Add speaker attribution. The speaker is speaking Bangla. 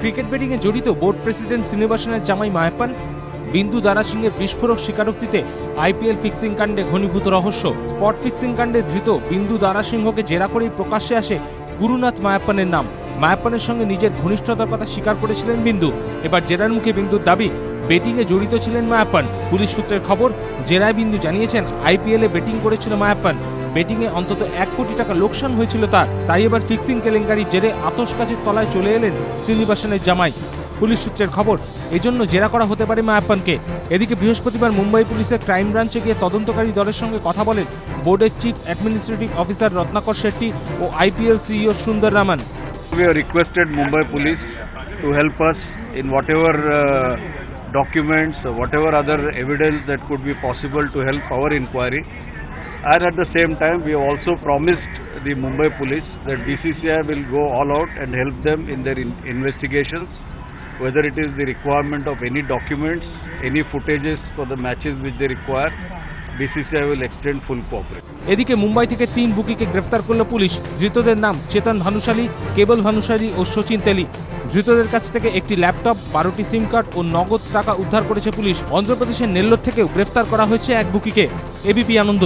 Speaker 1: ক্রিকেট বেটিংয়ে জড়িত বোর্ড প্রেসিডেন্ট শ্রীনিবাসনের জামাই মায়াপ্পান, বিন্দু দারা সিংয়ের বিস্ফোরক স্বীকারোক্তিতে আইপিএল ফিক্সিং কাণ্ডে ঘনীভূত রহস্য। স্পট ফিক্সিং কাণ্ডে ধৃত বিন্দু দারা সিংহকে জেরা করেই প্রকাশ্যে আসে গুরুনাথ মায়াপ্পানের নাম। মায়াপ্পানের সঙ্গে নিজের ঘনিষ্ঠতার কথা স্বীকার করেছিলেন বিন্দু। এবার জেরার মুখে বিন্দুর দাবি বেটিংয়ে জড়িত ছিলেন মায়াপ্পান। পুলিশ সূত্রের খবর, জেরায় বিন্দু জানিয়েছেন আইপিএলে বেটিং করেছিল মায়াপ্পান। বেটিংয়ে অন্তত 1 কোটি টাকা লোকসান হয়েছিল তার। তাই এবার ফিক্সিং কেলেঙ্কারির জেরে আতশকাচের তলায় চলে এলেন শ্রীনিবাসনের জামাই। পুলিশ সূত্রের খবর, এজন্য জেরা করা হতে পারে মায়াপ্পানকে। এদিকে বৃহস্পতিবার মুম্বাই পুলিশের ক্রাইম ব্রাঞ্চে গিয়ে তদন্তকারী দলের সঙ্গে কথা বলেন বোর্ডের chief administrative officer Ratnakar Shetty ও IPL CEO Sundar Raman.
Speaker 2: We have requested Mumbai Police to help us in whatever documents, whatever other evidence that could be possible to help our inquiry. And at the same time, we have also promised the Mumbai Police that BCCI will go all out and help them in their investigations, whether it is the requirement of any documents, any footages for the matches which they require. BCCI will extend full cooperation.
Speaker 1: এদিকে মুম্বাই থেকে 3 বুকিকে গ্রেফতার করল পুলিশ। ধৃতদের নাম চেতন ভানুশালী, কেবল ভানুশালী ও সচিন তেলি। ধৃতদের কাছ থেকে একটি ল্যাপটপ, 12টি সিম কার্ড ও নগদ টাকা উদ্ধার করেছে পুলিশ। অন্ধ্রপ্রদেশের নেল্লোর থেকেও গ্রেফতার করা হয়েছে 1 বুকিকে। এবিপি আনন্দ।